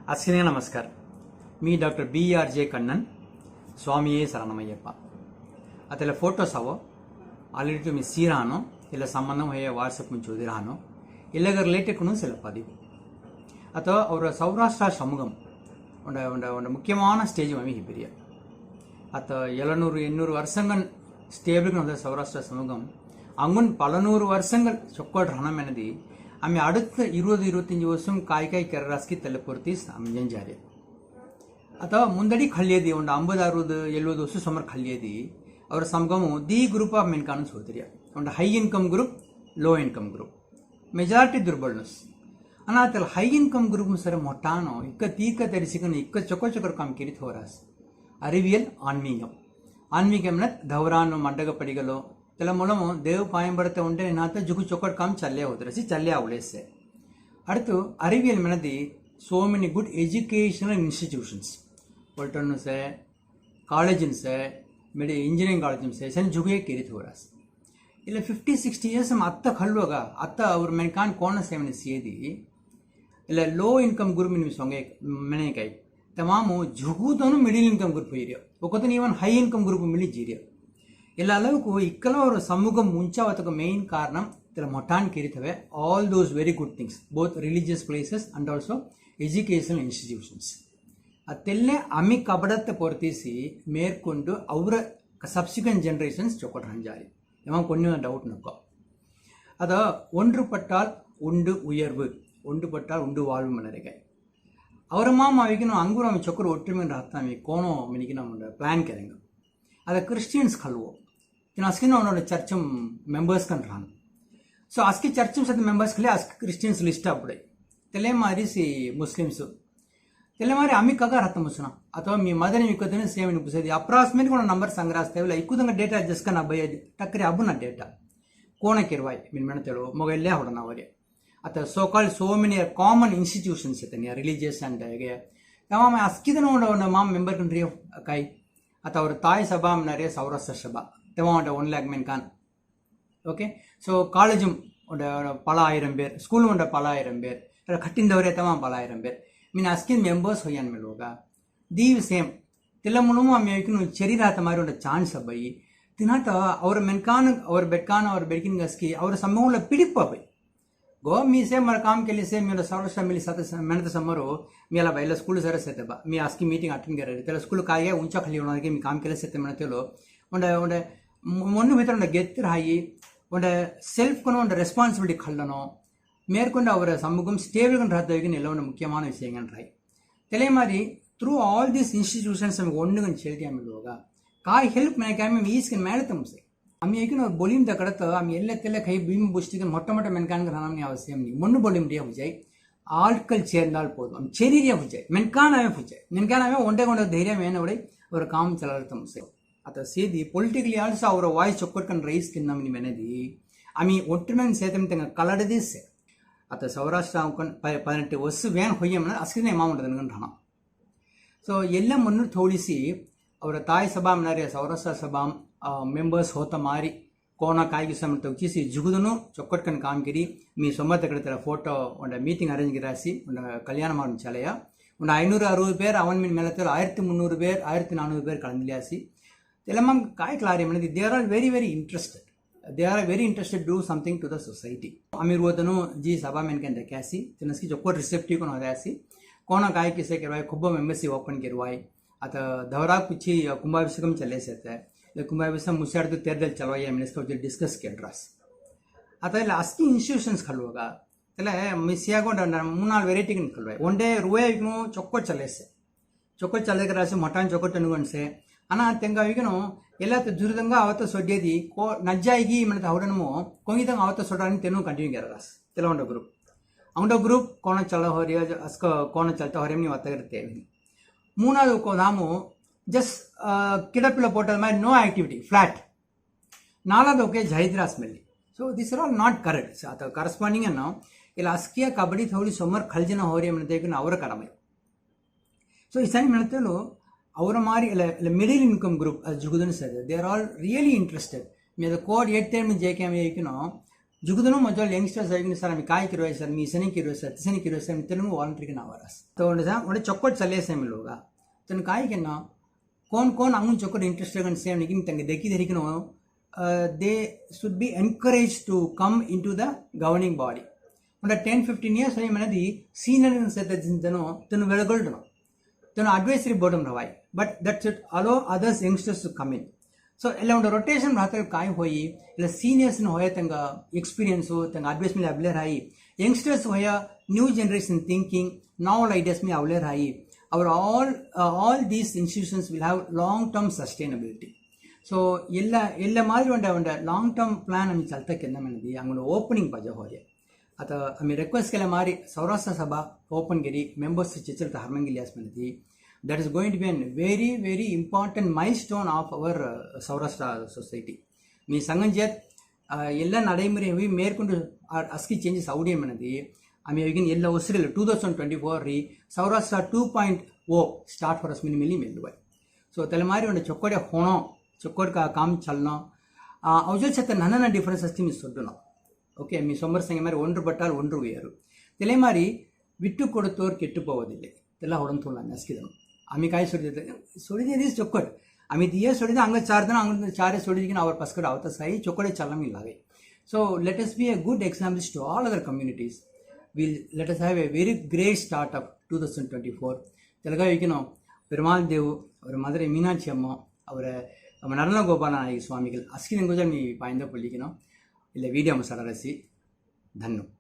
अस्किने नमस्कार. मी doctor BRJ Kannan स्वामीये शरणमय्यप्पा. अतला photos आवो ऑलरेडी तुम्ही सीरानो ಇಲ್ಲ ಸಂಬಂಧಂ ಹೇ ವಾಟ್ಸಪ್ ಮುಂಚೆ ಓದಿರಾನೋ ಇಲ್ಲಗ ರಿಲೇಟೆಡ್ ಕುನು ಸಿಲಪದಿ ಅಥವಾ ಅವರ ಸೌರಾಷ್ಟ್ರ ಸಮೂಹಂ ಒಂದು ಮುಖ್ಯமான ஸ்டேஜ் மமி ஹிபிரியா அத்த 700-800 வருஷங்கள் ஸ்டேபிள் வந்த சௌராஷ்டிர சமூகம் அங்குன் பல நூறு வருஷங்கள் சொக்கோட் ரணம் எனதி ஆமே அடுத்த 20-25 வருஷம் காய் கெரராஸ்கி தெல்லபுர்த்தி சமஞ்சஞ்சாரி ಅಥವಾ ಮುಂದಡಿ ಖಳ್ಳಿಯದಿ ಒಂದು 50-60-70 ವರ್ಷ ಸುಮಾರು ಖಳ್ಳಿಯದಿ ಅವರ ಸಮೂಹಮು ದಿ ಗ್ರೂಪ್ ಆಫ್ ಮೆನ್ ಕಾನು ಸೋದರಿಯ ಒಂದು high income group low income group majority ದುರ್ಬಲ್ನೆಸ್ ಅನಾತಲ್ ಹೈ ಇನ್ಕಮ್ ಗ್ರೂಪ್ ಸರ ಮೊಟ್ಟಾನೋ ಇಕ್ಕ ತೀಕ ತೆರಿಸಿಕನು ಇಕ್ಕ ಚೊಕೊಚೊಕರ ಕಾಮ್ ಕಿರಿ ಥೋರಾಸ್ ಅರಿವಿಯಲ್ ಆನ್ಮೀಗಂನ ಧೌರಾನು ಮಂಡಗಪಡಿಗಲು ತೆಲ ಮೂಲಮು ದೇವ್ ಪಾಯಂಬಡತೆ ಉಂಟೆ ನಾತ ಜುಗು ಚೊಕೊಟ್ ಕಾಮ್ ಚಲ್ಲೆ ಹೋದ್ರಸಿ ಚಲ್ಲೆ ಅವಳೇಸೆ அடுத்து அறிவியல் மெனதி so many good educational institutions पलटन से कॉलेज से मेरे इंजीनियरिंग कॉलेज से सन जुगे केरित हो रहा इला 50-60 years हम अत्ता खल्लोगा अत्ता और मैंने कान कौन से मैंने सीधी इला लो इनकम ग्रुप में सोंगे मैंने कही तमाम जुगु दोनों मिडिल इनकम ग्रुप ही रिया वो कहते नहीं वन हाई इनकम ग्रुप मिली जीरिया इला अलग को इक्कला और समूह मुंचा वतक मेन कारणम तेरा मोटान केरित है all those very good things both religious places and also educational institutions ಅತ್ತೆಲ್ಲೇ ಅಮಿ ಕಬಡತ್ತ ಪೊರ್ತಿಸಿ ಮೇರ್ಕೊಂಡು ಅವರ ಸಬ್ಸಿಕ್ವೆಂಟ್ ಜನರೇಷನ್ಸ್ ಚೊಕೊಟ್ ಹಂಜಾರಿ ಇವಾಗ ಕೊನ್ನ ಡೌಟ್ ನಕ್ಕೋ ಅದ ஒன்றுபட்டால் உண்டு உயர்வு ஒன்றுபட்டால் உண்டு வாழ்வு மலரகை அவரமா அவைக்கு ನಾವು ಅಂಗುರ ಅಮಿ ಚೊಕ್ಕರು ಒಟ್ಟಿಗೆ ರಾತ್ತಾಮಿ ಕೋಣೋ ಮಿನಿಗೆ ನಮ್ಮ ಪ್ಲಾನ್ ಕೆರೆಂಗ ಅದ ಕ್ರಿಶ್ಚಿಯನ್ಸ್ ಕಲ್ವೋ ಇನ್ನು ಅಸ್ಕಿನ ಅವನೋಡ ಚರ್ಚಂ ಮೆಂಬರ್ಸ್ ಕಂಡ್ರಾನು ಸೊ ಅಸ್ಕಿ ಚರ್ಚಂ ಸದ ಮೆಂಬರ್ಸ್ ಕಲೆ ಅಸ್ಕಿ ಕ್ರಿಶ್ಚಿಯನ್ಸ್ ಲಿಸ್ಟ್ ಅಪ್ಪಡೆ ತೆಲೆ ಮಾರಿಸಿ ಮುಸ್ಲಿಮ್ಸು तेलेमारी आम्ही कगा राहता मुसना अथवा मी मदने विकतने सेम निपुसेदी अप्रॉक्सिमेट कोण नंबर संग्रहस्तेवला इकुदंग डेटा जस्ट कना बय टक्करे अबुना डेटा कोण किरवाय मिन म्हणतेलो मोगल्ले ಹೊಡನ ಅವರಿಗೆ अथ so called so many common institutions इतने रिलीजियस एंड हेगे तमाम अस्किद नोड माम मेंबर कंट्री काय अथ और ताय सभा मनरे सौराष्ट्र सभा तमाम 1 लाख मेन कान ओके सो कॉलेज पला 1000 பேர் स्कूल पला 1000 பேர் खट्टिंदवरे तमाम पला 1000 பேர் मीन अस्किन मेंबर्स होयन में लोगा दीव सेम तिला मुनुमु आम्ही ऐकून शरीर हात मारी ಒಂದು ಚಾನ್ಸ್ ಬೈ ತಿನಾಟ ಅವರ ಮೆನ್ಕಾನ್ ಅವರ ಬೆಟ್ಕಾನ್ ಅವರ ಬೆಡ್ಕಿನ್ ಗಸ್ಕಿ ಅವರ ಸಮೂಹಲ ಪಿಡಿಪ ಬೈ गो मी से मर काम के लिए से मेरा सर्वश्रेष्ठ मिली साथ मेहनत समरो मेला बैला स्कूल सर से बा मी आज की मीटिंग अटेंड कर रही तेला स्कूल काय ऊंचा खाली होना के मी काम के लिए से मेहनतेलो ಒಂಡೆ ಒಂಡೆ ಮೊನ್ನು ಮಿತ್ರ ಒಂಡೆ ಗೆತ್ತರ ಹಾಯಿ ಒಂಡೆ ಸೆಲ್ಫ್ ಕೊನ ಒಂಡೆ ರೆಸ್ಪಾನ್ಸಿಬಿಲಿಟಿ ಖಲ್ಲನೋ மேற்கொண்டு அவரை சமூகம் ஸ்டேபிள் ராத்தவைக்குன்னு எல்லாம் ஒன்று முக்கியமான விஷயங்கள்றாய் தெலே மாதிரி த்ரூ ஆல் தீஸ் இன்ஸ்டிடியூஷன்ஸ் நமக்கு ஒன்றுங்கன்னு செலுத்தி அமைலுவாங்க காய் ஹெல்ப் மெனக்காம ஈஸ்க்கு மேலே தம்சை அம்மி வைக்கணும் ஒரு பொலியும் கடத்த அம்மி எல்லாத்தில கை பீம் புஷ்டிக்கு மொட்டை மென்கான்கிற அவசியம் நீ ஒன்று பொலி முடியா புஜாய் ஆட்கள் சேர்ந்தால் போதும் செரியா புஜாய் மென்கானாவே ஒன்றை கொண்ட தைரியம் வேணவிட ஒரு காம் செலர்த்தம் செய் அத்த சேதி பொலிட்டிக்கலி ஆல்சோ அவரை வாய்ஸ் சொக்கற்கன் ரைஸ் கிண்ணம் மெனதி அம்மி ஒற்றுமையின் சேத்தம் தங்க கலடதே சே आता सौराष्ट्र 18 ವರ್ಷ ವ್ಯಾನ್ ಹೊಯ್ಯಮ್ಮನ ಅಸ್ಕಿನೇ ಮಾಮೂಡದನ್ಗಂಟಾನ ಸೊ ಎಲ್ಲ ಮುನ್ನು ತೋಳಿಸಿ ಅವರ ತಾಯಿ ಸಭಾ ಮನರೆ ಸೌರಾಷ್ಟ್ರ ಸಭಾ ಮೆಂಬರ್ಸ್ ಹೋತ ಮಾರಿ ಕೋನ ಕಾಯಿಗೆ ಸಮಯ ತೋಚಿಸಿ ಜುಗುದನು ಚೊಕ್ಕಟ್ಕನ್ ಕಾಮಗಿರಿ ಮೀ ಸೊಂಬತ್ತ ಕಡೆ ಫೋಟೋ ಒಂದು ಮೀಟಿಂಗ್ ಅರೇಂಜ್ ಗಿರಾಸಿ ಒಂದು ಕಲ್ಯಾಣ ಮಾಡಿನ ಚಲಯ ಒಂದು 560 பேர் ಅವನ್ ಮೀನ್ ಮೇಲೆ 1300 பேர் 1400 பேர் ಕಳಂದಿಲಾಸಿ ತೆಲಮಂ ಕಾಯಿ ಕ್ಲಾರಿ ಮನದಿ they are all very very interested they are very interested to do something to the society amir wodanu ji sabha men kan rakasi tinaski jokko receptive kon hodasi kona काय किसे करवाय खूब मेंबरशिप ओपन करवाय आता दौरा कुछ कुंभाभिषेकम चले सेते ले कुंभाभिषेकम मुसार्द तेरदल चलवाय मिनिस्टर जो डिस्कस केड्रास आता ಇಲ್ಲ ಅಸ್ಕಿ ಇನ್ಸ್ಟಿಟ್ಯೂಷನ್ಸ್ ಖಲ್ವಾಗ ತಲೆ ಮಿಸಿಯಾಗೊಂಡ ಮೂನಾಲ್ ವೆರೈಟಿ ಕನ್ ಖಲ್ವಾय ಒಂದೇ ರೂಯೈಗ್ನು ಚೊಕ್ಕೊ ಚಲೆ ಕರಾಸಿ ಮಟಾನ್ ಚೊಕ್ಕೊ ಅನುಗನ್ಸೆ ಅನಾ ತೆಂಗಾವಿಗನು ಎಲ್ಲ ದುರ್ದಂಗ ಅವತ್ತ ಸೊಡ್ಯದಿ ಕೋ ನಜ್ಜಾಯಿಗಿ ಮನತ ಅವಡನಮು ಕೊಂಗಿದಂಗ ಅವತ್ತ ಸೊಡಾನಿ ತೆನು ಕಂಟಿನ್ಯೂ कररास ತೆಲವಂಡ ಗ್ರೂಪ್ ಕೋಣ ಚಲ ಹೊರಿಯ ಅಸ್ಕ ಕೋಣ ಚಲ್ತ ಹೊರೆಮನಿ ವತ್ತಗಿರುತ್ತೆ ಮೂನಾದು ಕೋ ನಾಮು ಜಸ್ಟ್ ಕಿಡಪಿಲ ಪೋರ್ಟಲ್ ಮೈ ನೋ ಆಕ್ಟಿವಿಟಿ ಫ್ಲಾಟ್ ನಾಲಾದೋಕೆ ಜೈದ್ರಾಸ್ ಮೆಲ್ಲಿ so this are all not correct ಅತ ಕರೆಸ್ಪಾಂಡಿಂಗ್ ಅನ್ನು ಇಲ್ಲ ಅಸ್ಕಿಯ ಕಬಡ್ಡಿ ಥೋಡಿ ಸೊಮ್ಮರ್ ಖಲ್ಜನ ಹೊರಿಯ ಮನತೆಗೆ ಅವರ ಕಡಮೆ ಸೊ ಈ ಸರಿ ಮನತೆಲು our mari middle income group as jugudun said they are all really interested me the code 8 time jkm जुगदनो मजल यंगस्टर्स आइगिन सर मी काय किरो सर मी सनी किरो सर तिसनी किरो सर मित्रनु वॉलंटरी के नावरस तो उन्हें चक्कोट चले से मिलोगा तो काय के ना कौन अंगुन चक्कोट इंटरेस्टेड गन सेम निकिन तंगे देखी देरी के no they should be encouraged to come into the governing body under 10-15 years I manadi senior in set tanu velagoldu tanu advisory board ravai but that should allow others youngsters to come in so ella under rotation rathal kai hoyi illa seniors no hoya tanga experience tanga advice me avler hai youngsters hoya new generation thinking novel ideas me avler hai our all these institutions will have long term sustainability so ಎಲ್ಲ ಮಾದರಿ ಒಂದು long term plan ಆಮೇಲೆ ಚಲ್ತಕ್ಕೆ ನಮ್ಮದಿ ಹಂಗೊಂದು opening ಪಜ ಹೋದೆ ಅತ ಆಮೇಲೆ ರಿಕ್ವೆಸ್ಟ್ಗೆಲ್ಲ ಮಾರಿ ಸೌರಾಷ್ಟ್ರ ಸಭಾ open ಗೆರಿ members ಚಿಚ್ಚಲ್ತ ಹರ್ಮಂಗಿಲಿಯಾಸ್ ಮನದಿ that is going to be an very very important milestone of our Saurashtra society మీ సంఘం చేత ಎಲ್ಲ ನಡೈಮರಿ ಅವಿ ಮೇರ್ಕೊಂಡು ಅಸ್ಕಿ ಚೇಂಜಸ್ ಔಡಿಯಂ ಮನದಿ ಆಮೇಲೆ ಈಗಿನ ಎಲ್ಲ ಹೊಸರಿಲ್ಲ 2024 ರೀ Saurashtra 2.0 start for us minimally ಮೆಲ್ದುವೈ ಸೊ ತಲೆಮಾರಿ ಒಂದು ಚೊಕ್ಕೋಡೆ ಹೋಣೋ चक्कोट का काम चलना अवजो छत नन्ना डिफरेंस अस्ति मी सोड्डुना ओके मी सोमर संगे मारी ओंड्रु बट्टाल ओंड्रु वेयरु तेले मारी बिट्टु कोडुतोर केट्टु पोवोदिल्ले तेल्ल होडंतुल्ल नस्किदनु आमी काय सोडिदे दिस चक्कोट आमी दिये सोडिदे अंग चार दिन अंग चारे सोडिदिगिन अवर पस्कड आवता साई चक्कोडे चलमी लागे so let us be a good example to all other communities let us have a very great start of 2024 तेलगा इकिनो Perumal देव और मदर मीनाक्षी अम्मा और ನರಳ ಗೋಪಾಲನಾಯಕ ಸ್ವಾಮಿಗಳು ಅಸ್ಕಿನ ಗೋಜಲ್ ಮೀ ಪಾಯಿಂದ ಪೊಲ್ಲಿಕಿನೋ ಇಲ್ಲ ವಿಡಿಯೋ ಮಸಾಲ ರಸಿ ಧನ್ಯವಾದ